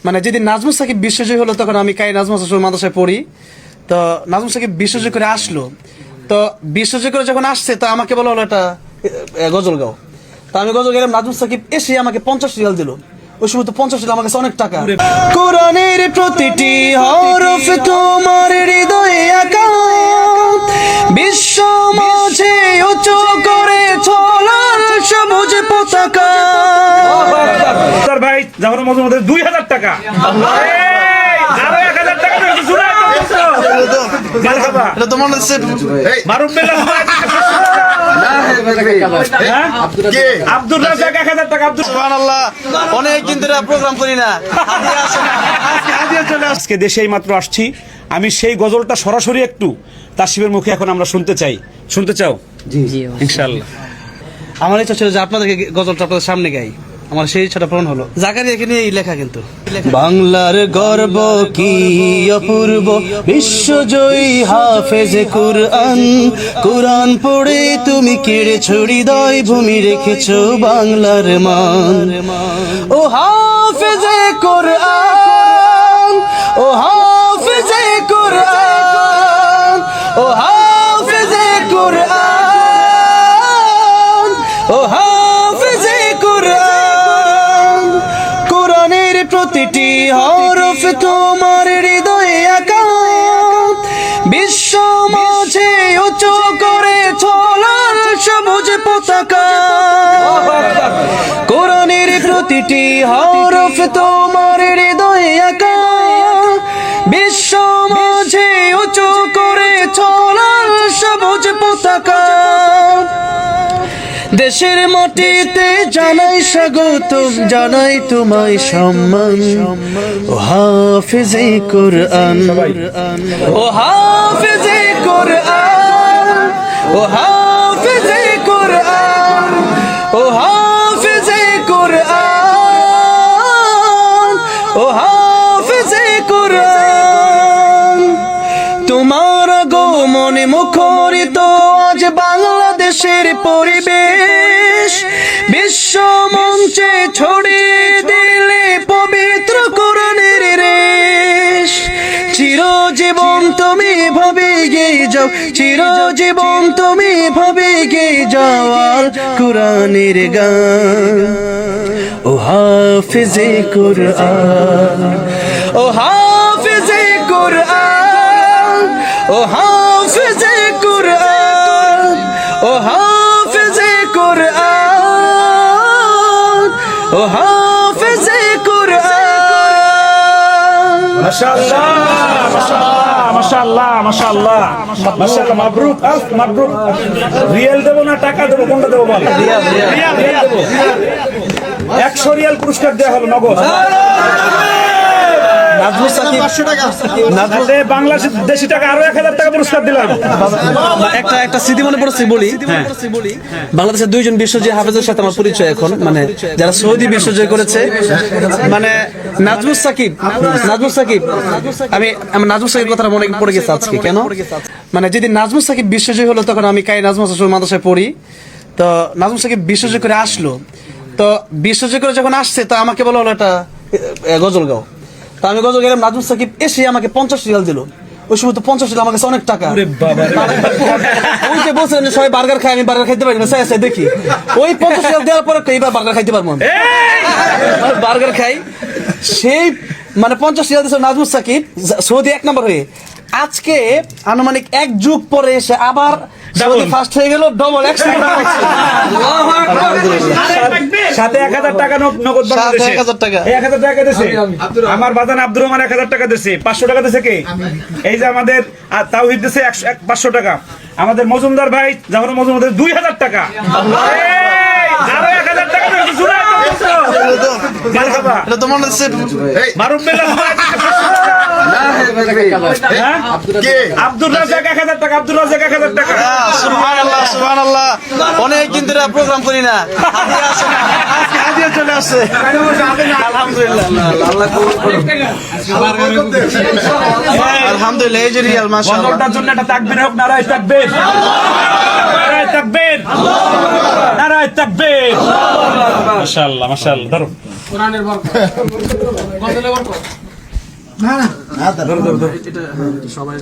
মানে যেদিন নাজমুস সাকিব বিশ্বজয়ী হলো তখন আমি কাই নাজমুস মাদ্রাসায় পড়ি। তো নাজমুস সাকিব বিশ্বজয়ী করে আসলো, তো বিশ্বজয়ী করে যখন আসছে তো আমাকে বলা হলো এটা গজল গাও। তো আমি গজল গেলাম, নাজমুস সাকিব এসে আমাকে 50 রিয়াল দিল। ওই সময় তো 50 রিয়াল আমার কাছে অনেক টাকা। কোরআনের প্রতিটি হরফ তোমার হৃদয়ে আঁকা, বিশ্ব মাঝে উঁচু করে ছলাল সবুজ পতাকা। স্যার ভাই জাফর মজুমদার 2000 টাকা, আরো 1000 টাকা এটা তোমার কাছে মারুফ আব্দুল রাজাক 1000 টাকা। সুবহানাল্লাহ, অনেক দিন ধরে প্রোগ্রাম করি না, আজকে দেশেই মাত্র আসছি। আমি সেই গজলটা সরাসরি একটু তাসিফের মুখে এখন আমরা শুনতে চাই। শুনতে চাও? জি জি ইনশাআল্লাহ। আমার ইচ্ছা ছিল যে আপনাদেরকে গজলটা আপনাদের সামনে গাই, আমার সেই ইচ্ছাটা পূরণ হলো। জাকারিয়া এখানে এই লেখা কিন্তু বাংলার গর্ব কি অপূর্ব, বিশ্বজয়ী হাফেজে কুরআন। কুরআন পড়ে তুমি কেড়েছো হৃদয়, ভূমি রেখেছো বাংলার মান। ও হাফেজে কুরআন, ও হাফেজে কুরআন, ও হাফেজে কুরআন, ও হাফেজে কুরআন। কোরআনের প্রতিটি হরফ তোমার হৃদয়ে আঁকা, বিশ্ব মাঝে উঁচু করে ছলাল সবুজ পতাকা। কোরআনের প্রতিটি হরফ তোমার হৃদয়ে আঁকা, বিশ্ব মাঝে উঁচু করে ছলাল সবুজ পতাকা। দেশের মাটিতে জানাই স্বাগতম, জানাই তোমায় সম্মান। ও হাফেজে কুরআন, ও হাফেজে কুরআন, ও হাফেজে কুরআন, ও হাফেজে কুরআন, ও হাফেজে কুরআন। তোমার আগমনে মুখরিত আজ বাংলাদেশের পরিবেশ, বিশ্ব মঞ্চে ছড়িয়ে দিলে পবিত্র কোরআনের রেশ। চিরজীবন তুমি ভাবে গেয়ে যাও, চিরজীবন তুমি ভাবে গেয়ে যাও আর কোরআনের গান। ও হাফেজে কুরআন, ও হাফেজে কুরআন, ও হাফেজে কুরআন, ও হাফেজে কুরআন, ও হাফেজে কুরআন। মাশাআল্লাহ মাশাআল্লাহ মাশাআল্লাহ মাশাআল্লাহ, মাবরুক আলফ মাবরুক। রিয়াল দেব না টাকা দেব, কোনটা দেব বল? রিয়াল দেব। 100 রিয়াল পুরস্কার দেওয়া হবে নগদ। নাজমুস সাকিব 500 টাকা, বাংলাদেশি টাকা আরো 1000 টাকা পুরস্কার দিলাম। একটা স্মৃতি মনে পড়ছে বলি। বাংলাদেশের 2 জন বিশ্বজয়ী হাফেজের সাথে আমার পরিচয় এখন, মানে যারা সৌদি বিশ্বজয় করেছে। মানে নাজমুস সাকিব, আমি নাজমুস সাকিব কথাটা মনে পড়ে গেছে আজকে। কেন? মানে যেদিন নাজমুস সাকিব বিশ্বজয়ী হলো তখন আমি কাই নাজমুস মাদ্রাসায় পড়ি। তো নাজমুস সাকিব বিশ্বজয় করে আসলো, তো বিশ্বজয় করে যখন আসছে তো আমাকে বলা হলো এটা গজল গাও। তো আমি গজল গেলাম, নাজমুস সাকিব এসে আমাকে 50 রিয়াল দিল। ওই সময় তো 50 রিয়াল আমার কাছে অনেক টাকা। ওই যে বলছিলেন যে সবাই বার্গার খায়, আমি বার্গার খাইতে পারি না, দেখি ওই 50 রিয়াল দেওয়ার পরে এইবার বার্গার খাইতে পারবো আমি। বার্গার খাই সেই, মানে 50 রিয়াল দিয়েছে নাজমুস সাকিব সৌদি 1 নম্বর হয়ে। আজকে আনুমানিক 1 যুগ পরে এসে আবার ফার্স্ট হয়ে গেল, ডবল 100 টাকা। সাথে 1000 টাকা নগদ বাংলাদেশে। 1000 টাকা, 1000 টাকা দিয়েছে আমার বাজান আব্দুর রহমান। 1000 টাকা দিয়েছে। 500 টাকা দিয়েছে কে? এই যে আমাদের তাওহিদ দিয়েছে 500 টাকা। আমাদের মজুমদার ভাই জাফর মজুমদার 2000 টাকা, আরো 1000 টাকা এটা তোমার কাছে মারুফ আব্দুল রাজাক 1000 টাকা, আব্দুল রাজাক 1000 টাকা। সুবহানাল্লাহ, সুবহানাল্লাহ, অনেক দিন ধরে প্রোগ্রাম করি না, হাদিয়া চলে আসছে। আলহামদুলিল্লাহ, আল্লাহ কবুল করুন। আলহামদুলিল্লাহ, এই যে রিয়াল মাশাআল্লাহ। গজলটার জন্য একটা তাকবীর হোক, নারায়ে তাকবীর, নারায়ে তাকবীর, নারায়ে তাকবীর। মাশাআল্লাহ মাশাআল্লাহ। ধরো। কোরআনের বরকত গজলের বরকত না না ধরো ধরো ধরো এটা সবাই